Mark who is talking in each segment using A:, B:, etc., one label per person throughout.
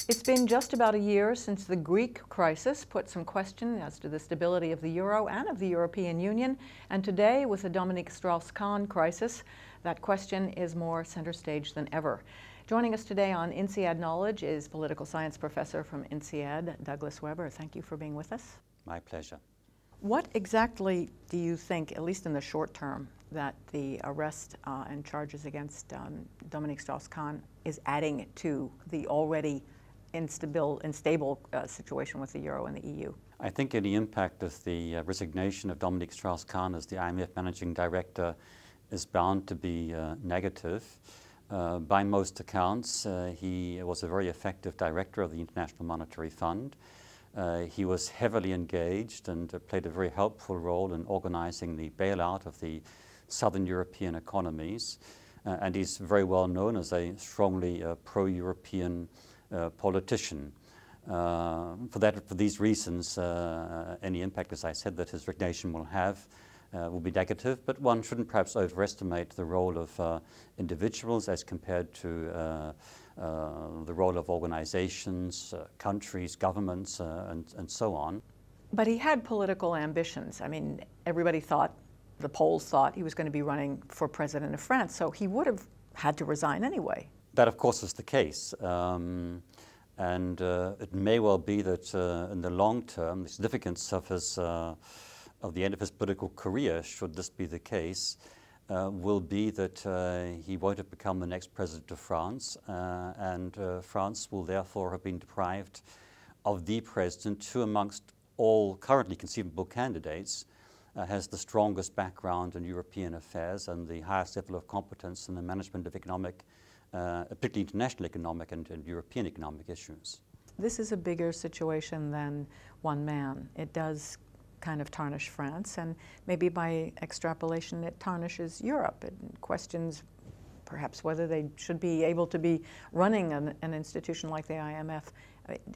A: It's been just about a year since the Greek crisis put some question as to the stability of the euro and of the European Union, and today, with the Dominique Strauss-Kahn crisis, that question is more center stage than ever. Joining us today on INSEAD Knowledge is political science professor from INSEAD, Douglas Weber. Thank you for being with us.
B: My pleasure.
A: What exactly do you think, at least in the short term, that the arrest and charges against Dominique Strauss-Kahn is adding to the already unstable situation with the euro and the EU?
B: I think any impact of the resignation of Dominique Strauss-Kahn as the IMF managing director is bound to be negative. By most accounts, he was a very effective director of the International Monetary Fund. He was heavily engaged and played a very helpful role in organizing the bailout of the southern European economies. And he's very well known as a strongly pro-European politician. For these reasons, any impact, as I said, that his resignation will have will be negative, but one shouldn't perhaps overestimate the role of individuals as compared to the role of organizations, countries, governments, and so on.
A: But he had political ambitions. I mean, everybody thought, the polls thought he was going to be running for president of France, so he would have had to resign anyway.
B: That, of course, is the case. And it may well be that in the long term, the significance of the end of his political career, should this be the case, will be that he won't have become the next president of France, and France will therefore have been deprived of the president who, amongst all currently conceivable candidates, has the strongest background in European affairs and the highest level of competence in the management of economic, particularly international economic and European economic issues.
A: This is a bigger situation than one man. It does kind of tarnish France, and maybe by extrapolation it tarnishes Europe. It questions perhaps whether they should be able to be running an institution like the IMF.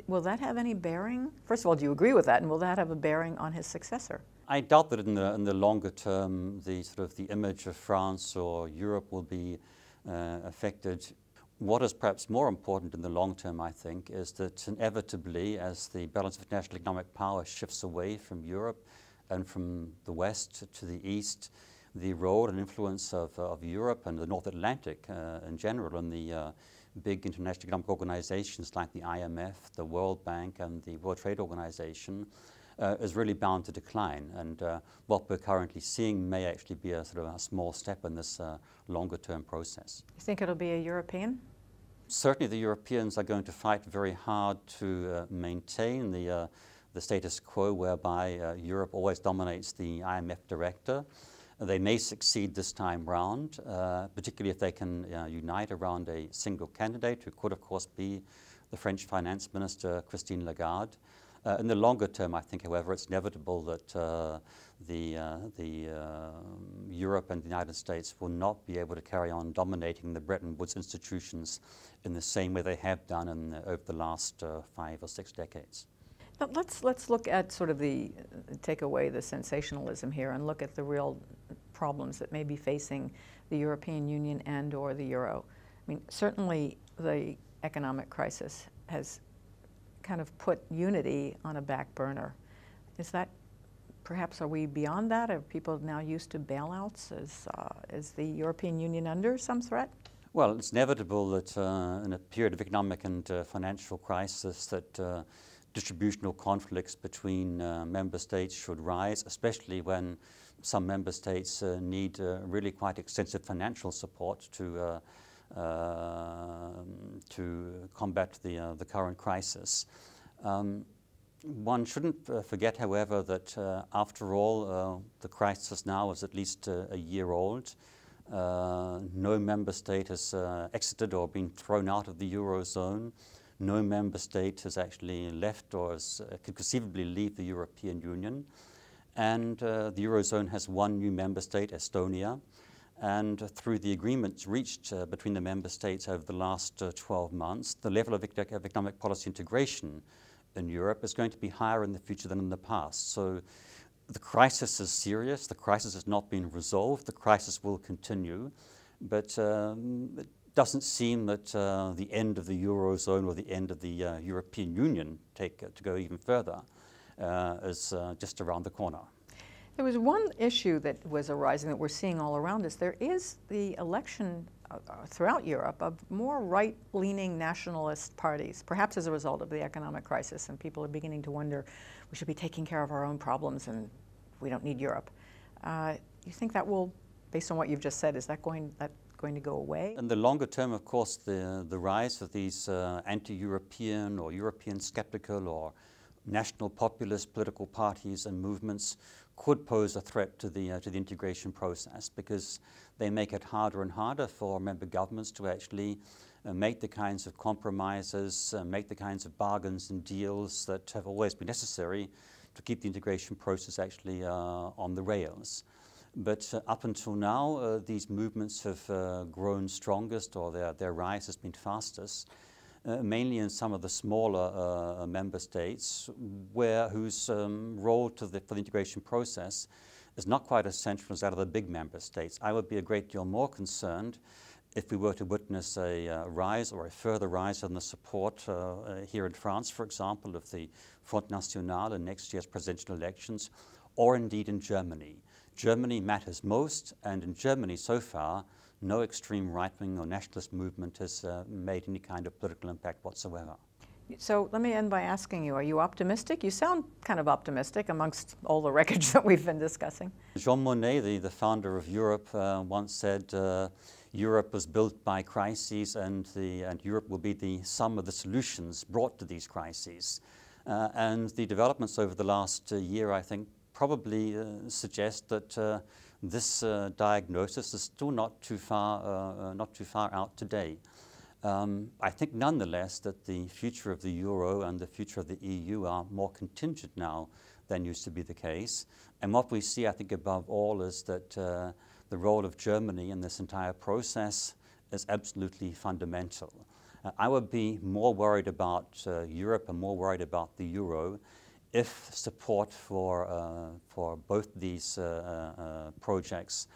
A: Will that have any bearing? First of all, do you agree with that, and will that have a bearing on his successor?
B: I doubt that in the longer term the image of France or Europe will be affected. What is perhaps more important in the long term, I think, is that inevitably, as the balance of international economic power shifts away from Europe and from the West to the East, the role and influence of Europe and the North Atlantic in general, and the big international economic organizations like the IMF, the World Bank, and the World Trade Organization is really bound to decline. And what we're currently seeing may actually be a sort of a small step in this longer-term process.
A: You think it'll be a European?
B: Certainly the Europeans are going to fight very hard to maintain the status quo whereby Europe always dominates the IMF director. They may succeed this time round, particularly if they can unite around a single candidate, who could of course be the French Finance Minister, Christine Lagarde. In the longer term, I think, however, it's inevitable that Europe and the United States will not be able to carry on dominating the Bretton Woods institutions in the same way they have done over the last 5 or 6 decades.
A: Now let's look at sort of take away the sensationalism here and look at the real problems that may be facing the European Union and or the euro. I mean, certainly the economic crisis has kind of put unity on a back burner. Is that, perhaps, are we beyond that? Are people now used to bailouts? Is the European Union under some threat?
B: Well, it's inevitable that in a period of economic and financial crisis that distributional conflicts between member states should rise, especially when some member states need really quite extensive financial support to combat the current crisis. One shouldn't forget, however, that after all, the crisis now is at least a year old. No member state has exited or been thrown out of the Eurozone. No member state has actually left or could conceivably leave the European Union. And the Eurozone has one new member state, Estonia. And through the agreements reached between the member states over the last 12 months, the level of economic policy integration in Europe is going to be higher in the future than in the past. So the crisis is serious. The crisis has not been resolved. The crisis will continue. But doesn't seem that the end of the Eurozone or the end of the European Union, to go even further, is just around the corner.
A: There was one issue that was arising that we're seeing all around us. There is the election throughout Europe of more right-leaning nationalist parties, perhaps as a result of the economic crisis, and people are beginning to wonder, we should be taking care of our own problems and we don't need Europe. You think that will, based on what you've just said, is that going to go away?
B: In the longer term, of course, the rise of these anti-European or European skeptical or national populist political parties and movements could pose a threat to the integration process, because they make it harder and harder for member governments to actually make the kinds of compromises, make the kinds of bargains and deals that have always been necessary to keep the integration process actually on the rails. But up until now, these movements have grown strongest, or their rise has been fastest, mainly in some of the smaller member states, whose role for the integration process is not quite as central as that of the big member states. I would be a great deal more concerned if we were to witness a rise or a further rise in the support here in France, for example, of the Front National in next year's presidential elections, or indeed in Germany. Germany matters most, and in Germany so far, no extreme right-wing or nationalist movement has made any kind of political impact whatsoever.
A: So let me end by asking you, are you optimistic? You sound kind of optimistic amongst all the wreckage that we've been discussing.
B: Jean Monnet, the founder of Europe, once said, Europe was built by crises, and Europe will be the sum of the solutions brought to these crises. And the developments over the last year, I think, probably suggest that this diagnosis is still not too far out today. I think nonetheless that the future of the euro and the future of the EU are more contingent now than used to be the case. And what we see, I think, above all is that the role of Germany in this entire process is absolutely fundamental. I would be more worried about Europe and more worried about the euro if support for both these projects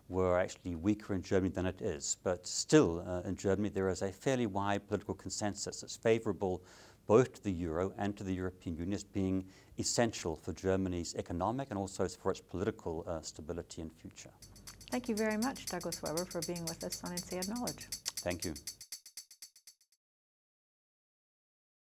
B: were actually weaker in Germany than it is. But still, in Germany, there is a fairly wide political consensus that's favorable both to the euro and to the European Union as being essential for Germany's economic and also for its political stability and future.
A: Thank you very much, Douglas Weber, for being with us on INSEAD Knowledge.
B: Thank you.